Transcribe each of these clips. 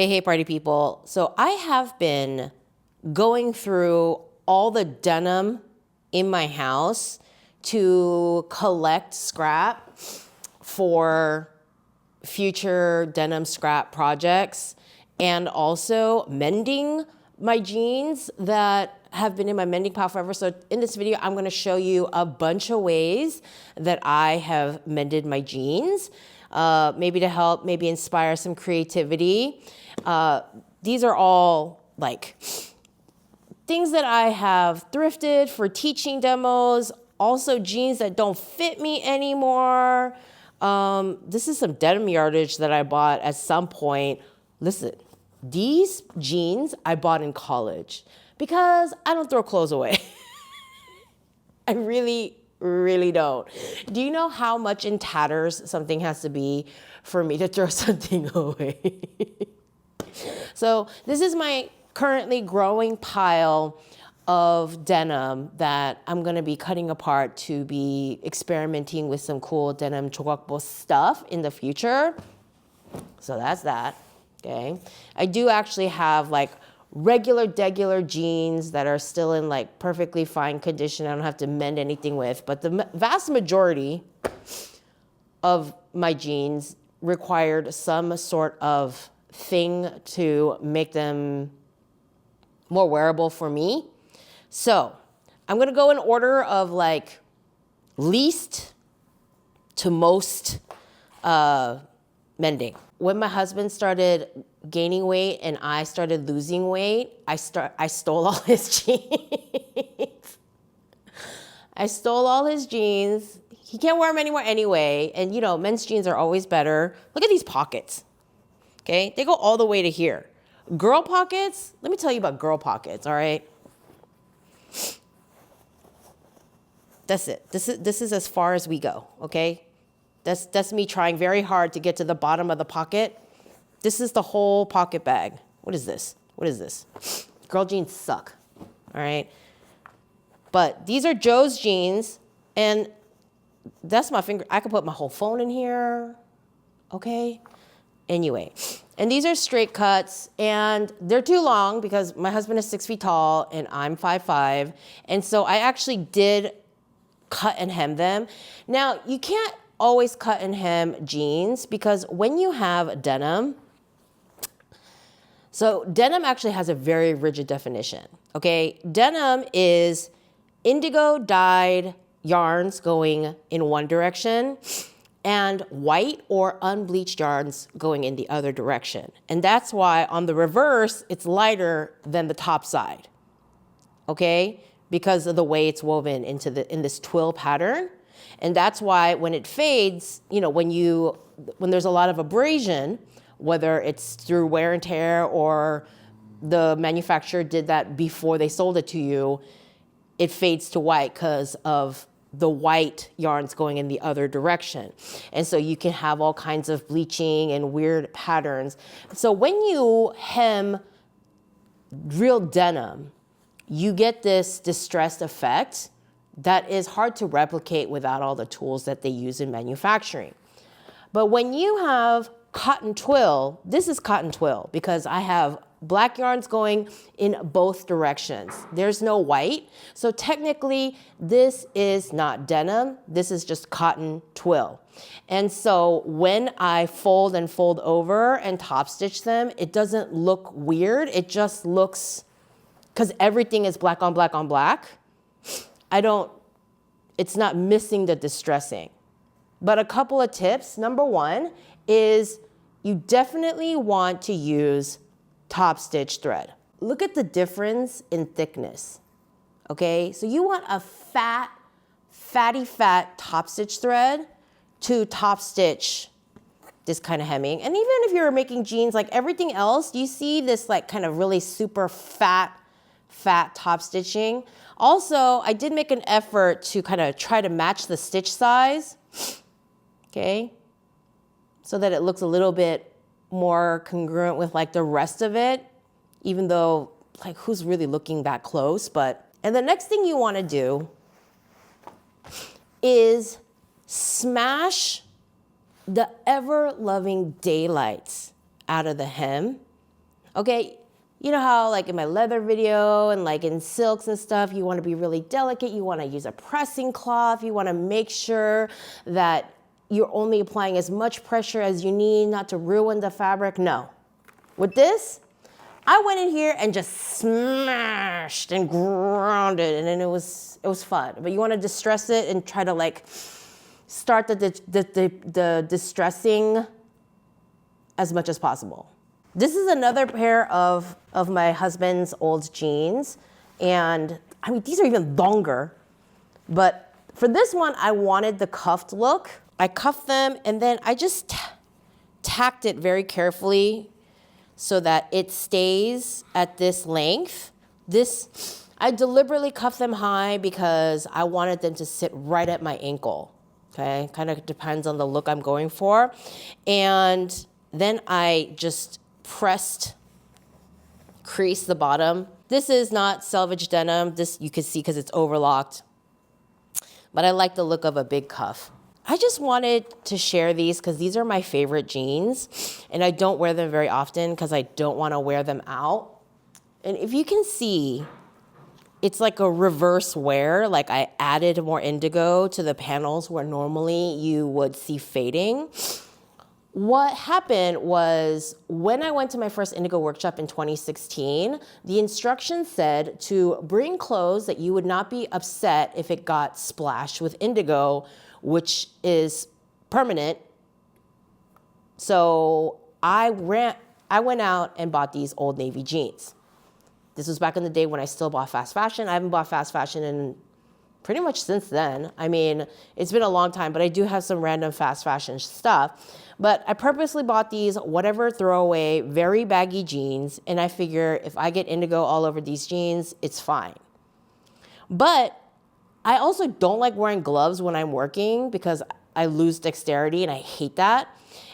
Hey, party people. So I have been going through all the denim in my house to collect scrap for future denim scrap projects, and also mending my jeans that have been in my mending pile forever. So in this video, I'm gonna show you a bunch of ways that I have mended my jeans, maybe to help, maybe inspire some creativity. These are all like things that I have thrifted for teaching demos, also jeans that don't fit me anymore. This is some denim yardage that I bought at some point. Listen, these jeans I bought in college because I don't throw clothes away. I really don't. Do you know how much in tatters something has to be for me to throw something away? So this is my currently growing pile of denim that I'm gonna be cutting apart to be experimenting with some cool denim 조각보 stuff in the future. So that's that, okay? I do actually have like regular jeans that are still in like perfectly fine condition. I don't have to mend anything with, but the vast majority of my jeans required some sort of thing to make them more wearable for me. So I'm gonna go in order of like least to most mending. When my husband started gaining weight and I started losing weight, I stole all his jeans. I stole all his jeans. He can't wear them anymore anyway. And you know, men's jeans are always better. Look at these pockets, okay? They go all the way to here. Girl pockets, let me tell you about girl pockets, all right? That's it. This is as far as we go, okay? That's me trying very hard to get to the bottom of the pocket. This is the whole pocket bag. What is this? What is this? Girl jeans suck, all right? But these are Joe's jeans, and that's my finger. I could put my whole phone in here, okay? Anyway, and these are straight cuts, and they're too long because my husband is 6 feet tall and I'm 5'5", and so I actually did cut and hem them. Now, you can't always cut and hem jeans because when you have denim, so denim actually has a very rigid definition, okay? Denim is indigo dyed yarns going in one direction and white or unbleached yarns going in the other direction. And that's why on the reverse, it's lighter than the top side, okay? Because of the way it's woven in this twill pattern. And that's why when it fades, you know, when there's a lot of abrasion, whether it's through wear and tear or the manufacturer did that before they sold it to you, it fades to white because of the white yarns going in the other direction. And so you can have all kinds of bleaching and weird patterns. So when you hem real denim, you get this distressed effect that is hard to replicate without all the tools that they use in manufacturing. But when you have cotton twill, this is cotton twill because I have black yarns going in both directions. There's no white. So technically, this is not denim. This is just cotton twill. And so when I fold and fold over and top stitch them, it doesn't look weird. It just looks, because everything is black on black on black, it's not missing the distressing. But a couple of tips. Number one is you definitely want to use top stitch thread. Look at the difference in thickness, okay? So you want a fatty top stitch thread to top stitch this kind of hemming. And even if you're making jeans, like everything else, you see this like kind of really super fat top stitching. Also, I did make an effort to kind of try to match the stitch size, okay? So that it looks a little bit more congruent with like the rest of it, even though like who's really looking that close, and the next thing you wanna do is smash the ever-loving daylights out of the hem Okay, you know how like in my leather video and like in silks and stuff, you want to be really delicate. You want to use a pressing cloth. You want to make sure that you're only applying as much pressure as you need not to ruin the fabric. No. With this, I went in here and just smashed and ground it, and then it was fun. But you want to distress it and try to like start the distressing as much as possible. This is another pair of my husband's old jeans, and I mean these are even longer. But for this one, I wanted the cuffed look. I cuffed them, and then I just tacked it very carefully so that it stays at this length. I deliberately cuffed them high because I wanted them to sit right at my ankle, okay? Kind of depends on the look I'm going for. And then I just creased the bottom. This is not selvage denim. This you can see because it's overlocked. But I like the look of a big cuff. I just wanted to share these because these are my favorite jeans, and I don't wear them very often because I don't want to wear them out. And if you can see, it's like a reverse wear. Like I added more indigo to the panels where normally you would see fading. What happened was when I went to my first Indigo workshop in 2016, the instructions said to bring clothes that you would not be upset if it got splashed with indigo, which is permanent. So I went out and bought these Old Navy jeans. This was back in the day when I still bought fast fashion. I haven't bought fast fashion in pretty much since then. I mean, it's been a long time, but I do have some random fast fashion stuff. But I purposely bought these whatever throwaway, very baggy jeans, and I figure if I get indigo all over these jeans, it's fine. But I also don't like wearing gloves when I'm working because I lose dexterity and I hate that.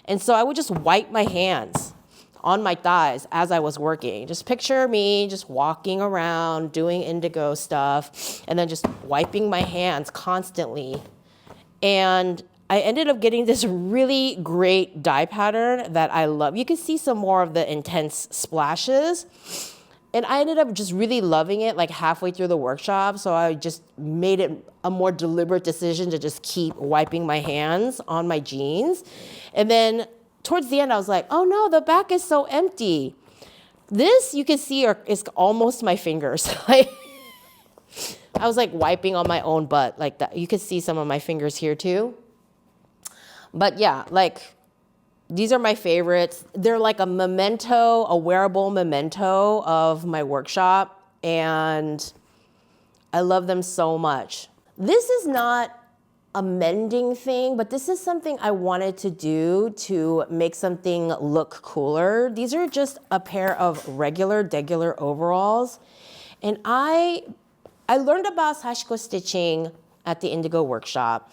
And so I would just wipe my hands on my thighs as I was working. Just picture me just walking around doing indigo stuff and then just wiping my hands constantly. And I ended up getting this really great dye pattern that I love. You can see some more of the intense splashes. And I ended up just really loving it like halfway through the workshop. So I just made it a more deliberate decision to just keep wiping my hands on my jeans. And then towards the end, I was like, oh no, the back is so empty. This you can see is almost my fingers. I was like wiping on my own butt like that. You can see some of my fingers here too. But yeah, like these are my favorites. They're like a memento, a wearable memento of my workshop, and I love them so much. This is not a mending thing, but this is something I wanted to do to make something look cooler. These are just a pair of regular overalls. And I learned about Sashiko stitching at the Indigo workshop,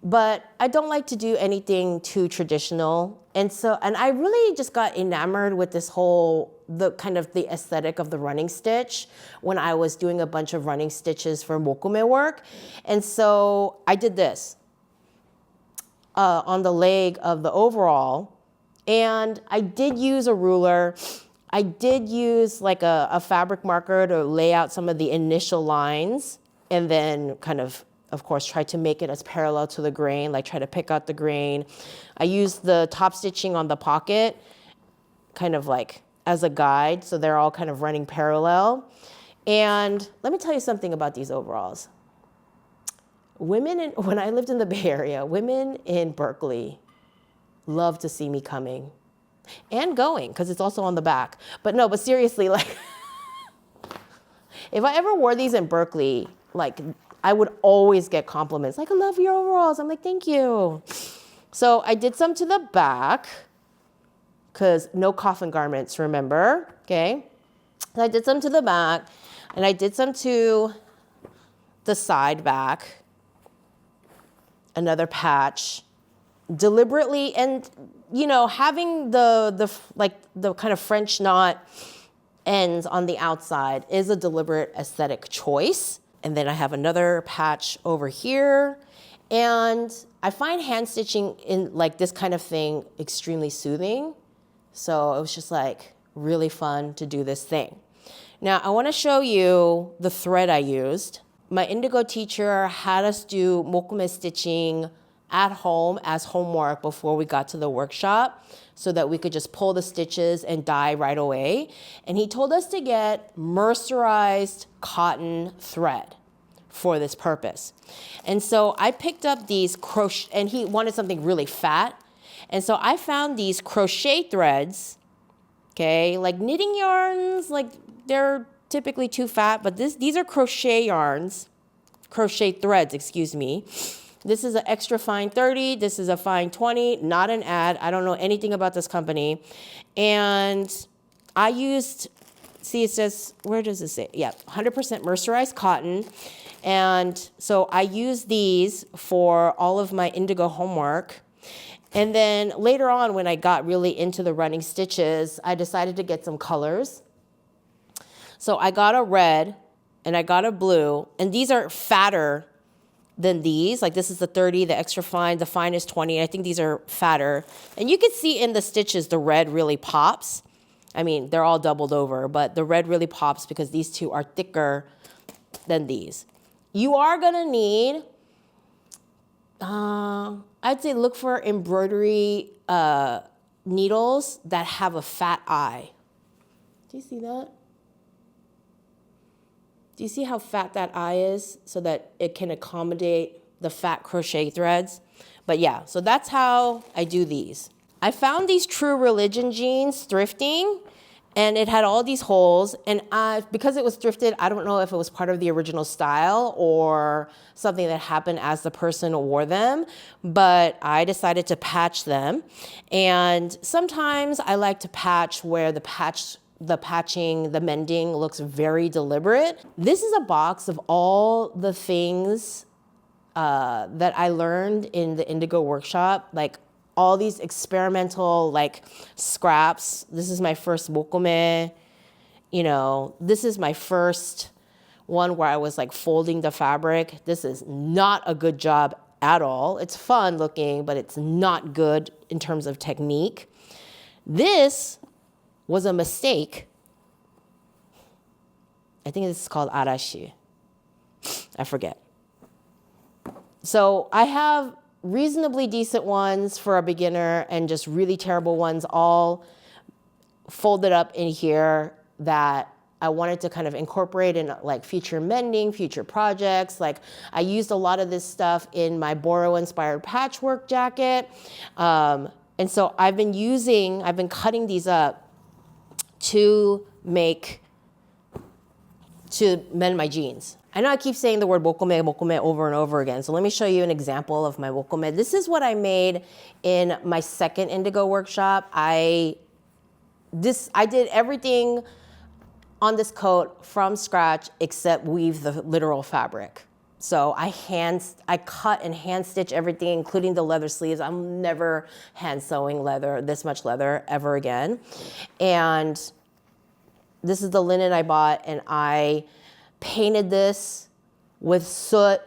but I don't like to do anything too traditional. And I really just got enamored with this whole, the aesthetic of the running stitch when I was doing a bunch of running stitches for mokume work. And so I did this on the leg of the overall. And I did use a ruler. I did use like a fabric marker to lay out some of the initial lines and then of course, try to make it as parallel to the grain, like try to pick out the grain. I used the top stitching on the pocket kind of like as a guide, so they're all kind of running parallel. And let me tell you something about these overalls. When I lived in the Bay Area, women in Berkeley love to see me coming and going, because it's also on the back. But seriously, like, if I ever wore these in Berkeley, like, I would always get compliments, like, I love your overalls. I'm like, thank you. So I did some to the back, because no coffin garments, remember, okay? So I did some to the back, and I did some to the side back, another patch, deliberately, and, having the kind of French knot ends on the outside is a deliberate aesthetic choice. And then I have another patch over here. And I find hand stitching in like this kind of thing extremely soothing. So it was just like, really fun to do this thing. Now I want to show you the thread I used. My Indigo teacher had us do mokome stitching at home as homework before we got to the workshop so that we could just pull the stitches and dye right away. And he told us to get mercerized cotton thread for this purpose. And so I picked up these crochet, and he wanted something really fat. And so I found these crochet threads, okay, like knitting yarns, like they're typically too fat, but these are crochet yarns, crochet threads, excuse me. This is an extra fine 30, this is a fine 20, not an ad. I don't know anything about this company. And I used, see it says, where does it say? Yeah, 100% mercerized cotton. And so I used these for all of my Indigo homework. And then later on, when I got really into the running stitches, I decided to get some colors. So I got a red and I got a blue, and these are fatter than these. Like this is the 30, the extra fine, the fine is 20. I think these are fatter. And you can see in the stitches, the red really pops. I mean, they're all doubled over, but the red really pops because these two are thicker than these. You are gonna need, I'd say look for embroidery needles that have a fat eye. Do you see that? Do you see how fat that eye is so that it can accommodate the fat crochet threads? But yeah, so that's how I do these. I found these True Religion jeans thrifting, and it had all these holes, and because it was thrifted, I don't know if it was part of the original style or something that happened as the person wore them, but I decided to patch them. And sometimes I like to patch where the patching, the mending looks very deliberate. This is a box of all the things that I learned in the Indigo workshop, like all these experimental like scraps. This is my first mokome, you know, this is my first one where I was like folding the fabric. This is not a good job at all. It's fun looking, but it's not good in terms of technique. This was a mistake. I think this is called arashi. I forget. So I have reasonably decent ones for a beginner and just really terrible ones all folded up in here that I wanted to kind of incorporate in like future mending, future projects. Like I used a lot of this stuff in my Boro inspired patchwork jacket. And so I've been cutting these up to mend my jeans. I know I keep saying the word mokome over and over again, so let me show you an example of my mokome. This is what I made in my second Indigo workshop. I did everything on this coat from scratch except weave the literal fabric. So I cut and hand stitch everything, including the leather sleeves. I'm never hand sewing leather, this much leather ever again. And this is the linen I bought, and I painted this with soot.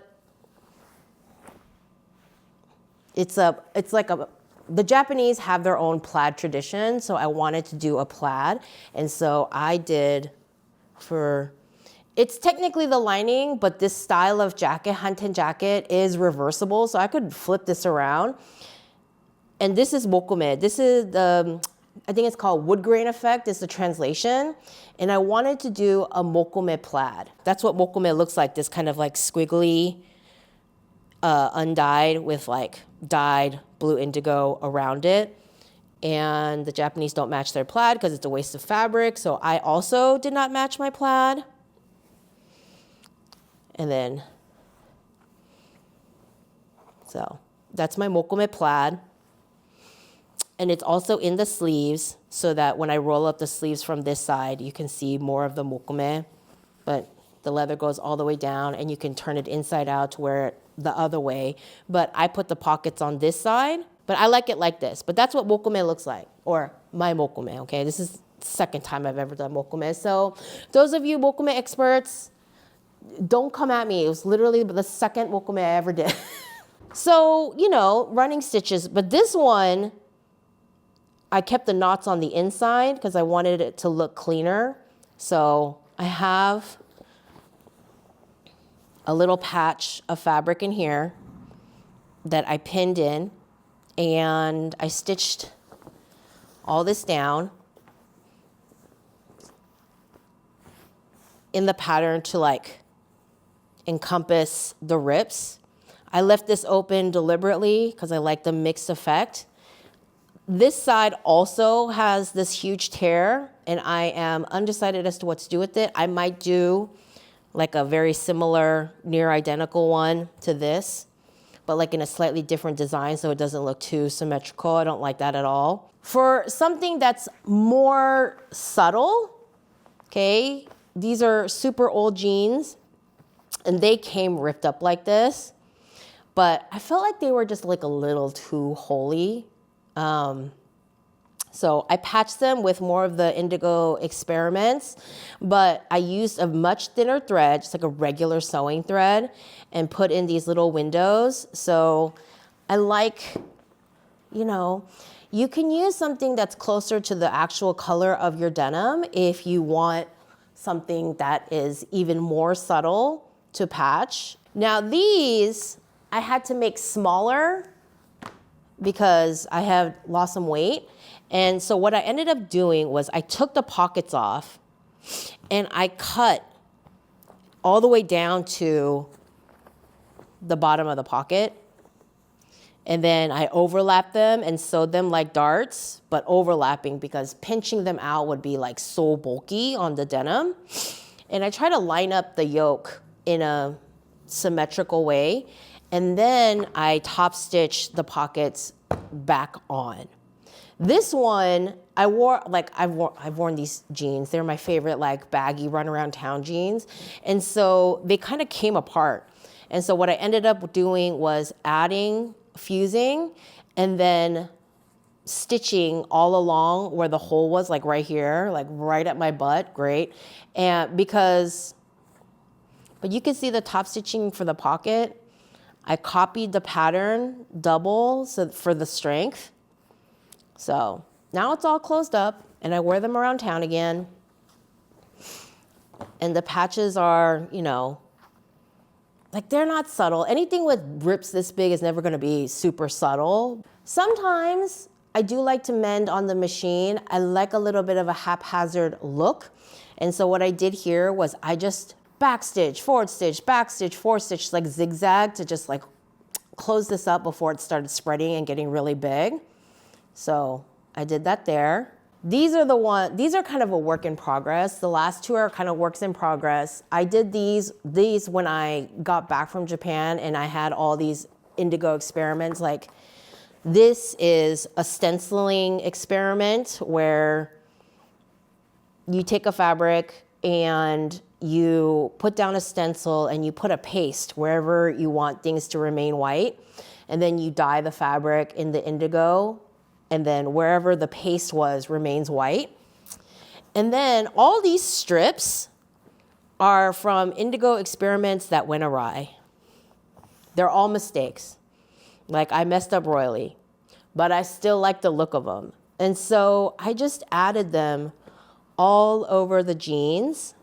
The Japanese have their own plaid tradition, so I wanted to do a plaid. And so I did it's technically the lining, but this style of jacket, hanten jacket, is reversible, so I could flip this around. And this is mokome. This is I think it's called wood grain effect is the translation. And I wanted to do a mokome plaid. That's what mokome looks like, this kind of like squiggly, undyed with like dyed blue indigo around it. And the Japanese don't match their plaid because it's a waste of fabric. So I also did not match my plaid. And then, so that's my mokome plaid. And it's also in the sleeves so that when I roll up the sleeves from this side, you can see more of the mokome, but the leather goes all the way down and you can turn it inside out to wear it the other way. But I put the pockets on this side, but I like it like this. But that's what mokome looks like, or my mokome, okay? This is the second time I've ever done mokome. So those of you mokome experts, don't come at me. It was literally the second mokome I ever did. So, you know, running stitches, but this one, I kept the knots on the inside because I wanted it to look cleaner. So I have a little patch of fabric in here that I pinned in, and I stitched all this down in the pattern to like encompass the rips. I left this open deliberately because I like the mixed effect. This side also has this huge tear, and I am undecided as to what to do with it. I might do like a very similar, near identical one to this, but like in a slightly different design so it doesn't look too symmetrical. I don't like that at all. For something that's more subtle, okay, these are super old jeans, and they came ripped up like this, but I felt like they were just like a little too holy. So I patched them with more of the Indigo Experiments, but I used a much thinner thread, just like a regular sewing thread, and put in these little windows. So I like, you know, you can use something that's closer to the actual color of your denim if you want something that is even more subtle to patch. Now these, I had to make smaller because I had lost some weight. And so what I ended up doing was I took the pockets off and I cut all the way down to the bottom of the pocket. And then I overlapped them and sewed them like darts, but overlapping because pinching them out would be like so bulky on the denim. And I try to line up the yoke in a symmetrical way. And then I top stitch the pockets back on. This one, I've worn these jeans. They're my favorite, like baggy run around town jeans. And so they kind of came apart. And so what I ended up doing was fusing, and then stitching all along where the hole was, like right here, like right at my butt, great. But you can see the top stitching for the pocket. I copied the pattern double for the strength. So now it's all closed up and I wear them around town again. And the patches are, you know, like they're not subtle. Anything with rips this big is never gonna be super subtle. Sometimes I do like to mend on the machine. I like a little bit of a haphazard look. And so what I did here was I just backstitch, forward stitch, backstitch, forward stitch, like zigzag to just like close this up before it started spreading and getting really big. So I did that there. These are kind of a work in progress. The last two are kind of works in progress. I did these when I got back from Japan and I had all these Indigo Experiments. Like this is a stenciling experiment where you take a fabric and you put down a stencil and you put a paste wherever you want things to remain white. And then you dye the fabric in the indigo, and then wherever the paste was remains white. And then all these strips are from Indigo Experiments that went awry. They're all mistakes. Like I messed up royally, but I still like the look of them. And so I just added them all over the jeans.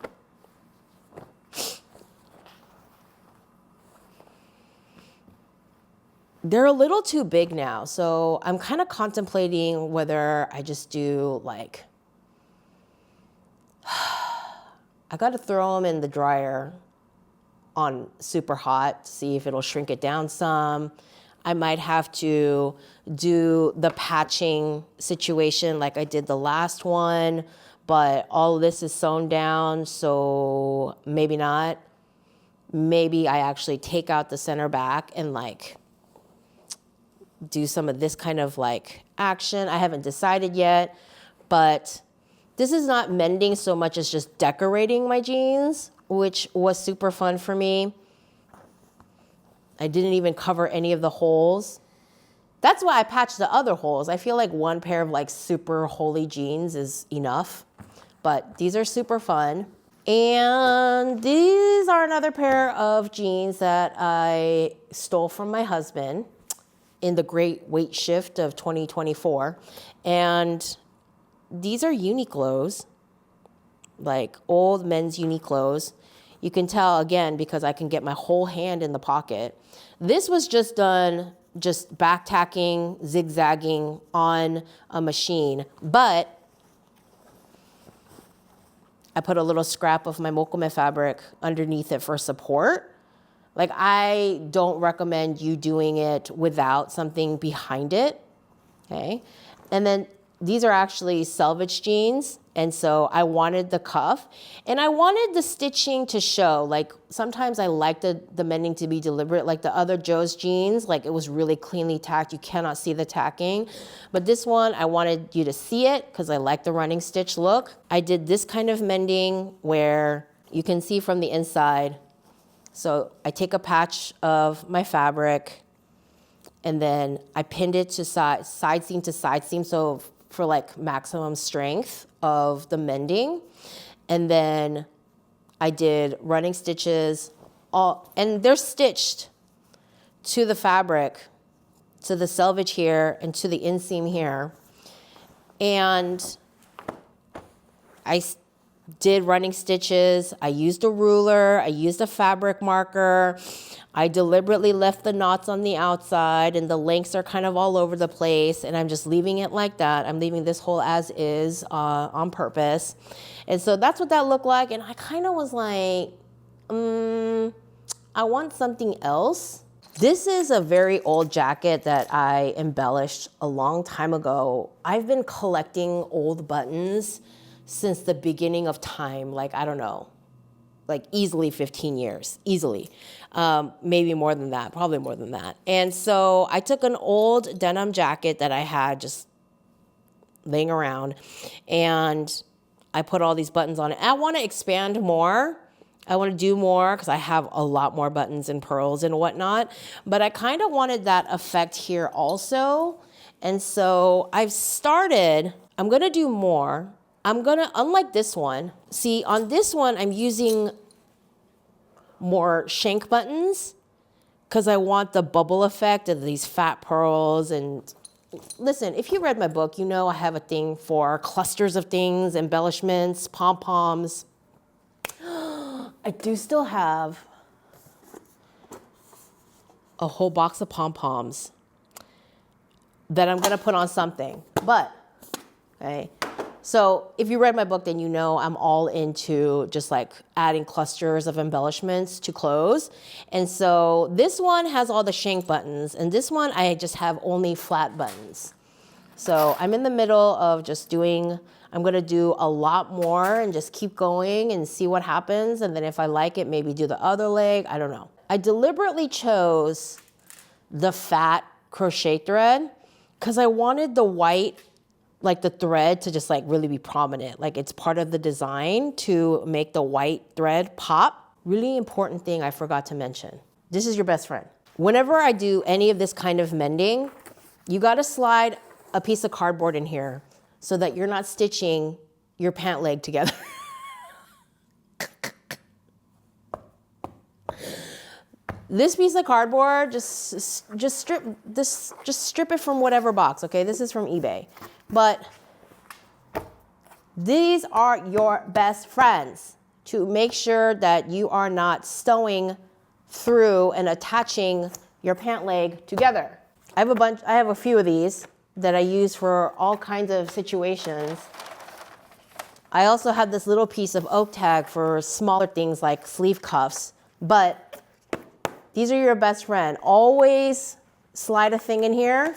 They're a little too big now, so I'm kind of contemplating whether I just do like, I got to throw them in the dryer on super hot to see if it'll shrink it down some. I might have to do the patching situation like I did the last one, but all of this is sewn down, so maybe not. Maybe I actually take out the center back and like do some of this kind of like action. I haven't decided yet, but this is not mending so much as just decorating my jeans, which was super fun for me. I didn't even cover any of the holes. That's why I patched the other holes. I feel like one pair of like super holy jeans is enough, but these are super fun. And these are another pair of jeans that I stole from my husband. in the great weight shift of 2024. And these are Uniqlo's, like old men's Uniqlo's. You can tell again because I can get my whole hand in the pocket. This was just done, just back tacking, zigzagging on a machine, but I put a little scrap of my mokome fabric underneath it for support. Like, I don't recommend you doing it without something behind it, okay? And then these are actually selvage jeans, and so I wanted the cuff, and I wanted the stitching to show. Like, sometimes I like the mending to be deliberate, like the other Joe's jeans, like it was really cleanly tacked. You cannot see the tacking. But this one, I wanted you to see it because I like the running stitch look. I did this kind of mending where you can see from the inside. So I take a patch of my fabric and then I pinned it to side seam to side seam, so for like maximum strength of the mending. And then I did running stitches, and they're stitched to the fabric, to the selvage here and to the inseam here. And I did running stitches. I used a ruler. I used a fabric marker. I deliberately left the knots on the outside and the lengths are kind of all over the place, and I'm just leaving it like that. I'm leaving this hole as is on purpose. And so that's what that looked like. And I kind of was like, I want something else. This is a very old jacket that I embellished a long time ago. I've been collecting old buttons since the beginning of time, like, I don't know, like easily 15 years, easily. Maybe more than that, probably more than that. And so I took an old denim jacket that I had just laying around, and I put all these buttons on it. I want to expand more. I want to do more because I have a lot more buttons and pearls and whatnot, but I kind of wanted that effect here also. And so I've started, I'm going to do more. I'm going to, unlike this one, see on this one, I'm using more shank buttons because I want the bubble effect of these fat pearls. And listen, if you read my book, you know I have a thing for clusters of things, embellishments, pom-poms. I do still have a whole box of pom-poms that I'm going to put on something. But, okay. So if you read my book, then you know I'm all into just like adding clusters of embellishments to clothes. And so this one has all the shank buttons, and this one I just have only flat buttons. So I'm in the middle of just doing, I'm going to do a lot more and just keep going and see what happens. And then if I like it, maybe do the other leg. I don't know. I deliberately chose the fat crochet thread because I wanted the white, like the thread, to just like really be prominent. Like it's part of the design to make the white thread pop. Really important thing I forgot to mention. This is your best friend. Whenever I do any of this kind of mending, you got to slide a piece of cardboard in here so that you're not stitching your pant leg together. This piece of cardboard, just strip this, just strip it from whatever box, okay? This is from eBay. But these are your best friends to make sure that you are not sewing through and attaching your pant leg together. I have a few of these that I use for all kinds of situations. I also have this little piece of oak tag for smaller things like sleeve cuffs, but these are your best friend. Always slide a thing in here.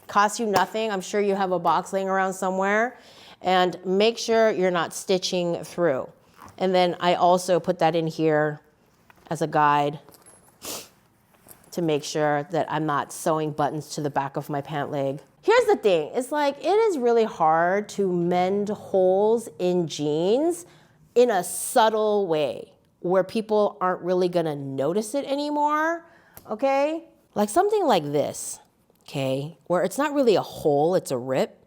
Costs you nothing. I'm sure you have a box laying around somewhere. And make sure you're not stitching through. And then I also put that in here as a guide to make sure that I'm not sewing buttons to the back of my pant leg. Here's the thing. It's like, it is really hard to mend holes in jeans in a subtle way where people aren't really gonna notice it anymore, okay? Like something like this, okay, where it's not really a hole, it's a rip.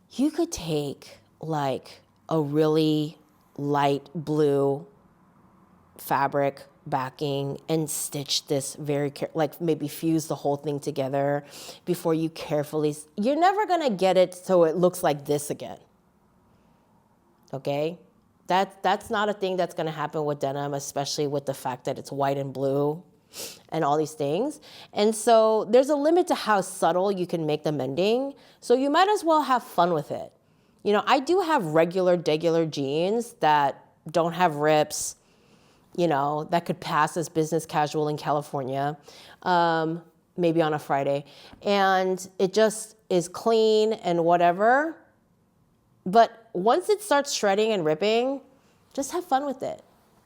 You could take like a really light blue fabric, backing and stitch this very like maybe fuse the whole thing together before you carefully, you're never gonna get it so it looks like this again. Okay? That's not a thing that's gonna happen with denim, especially with the fact that it's white and blue and all these things. And so there's a limit to how subtle you can make the mending. So you might as well have fun with it. You know, I do have regular jeans that don't have rips, you know, that could pass as business casual in California, maybe on a Friday. And it just is clean and whatever. But once it starts shredding and ripping, just have fun with it.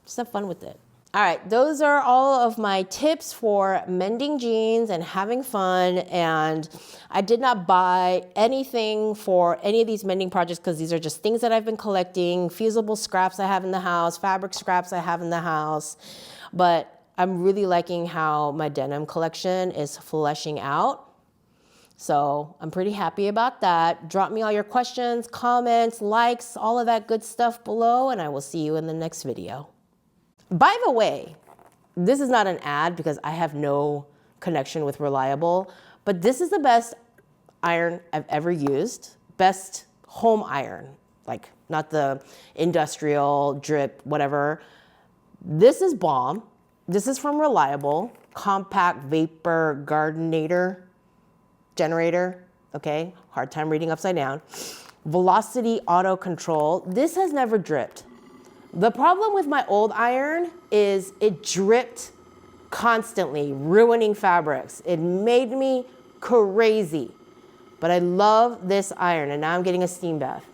Just have fun with it. All right, those are all of my tips for mending jeans and having fun. And I did not buy anything for any of these mending projects because these are just things that I've been collecting, fusible scraps I have in the house, fabric scraps I have in the house. But I'm really liking how my denim collection is fleshing out. So I'm pretty happy about that. Drop me all your questions, comments, likes, all of that good stuff below, and I will see you in the next video. By the way, this is not an ad because I have no connection with Reliable, but this is the best iron I've ever used. Best home iron, like not the industrial drip, whatever. This is bomb. This is from Reliable, compact vapor gardenator generator. Okay, hard time reading upside down. Velocity auto control. This has never dripped. The problem with my old iron is it dripped constantly, ruining fabrics. It made me crazy. But I love this iron, and now I'm getting a steam bath.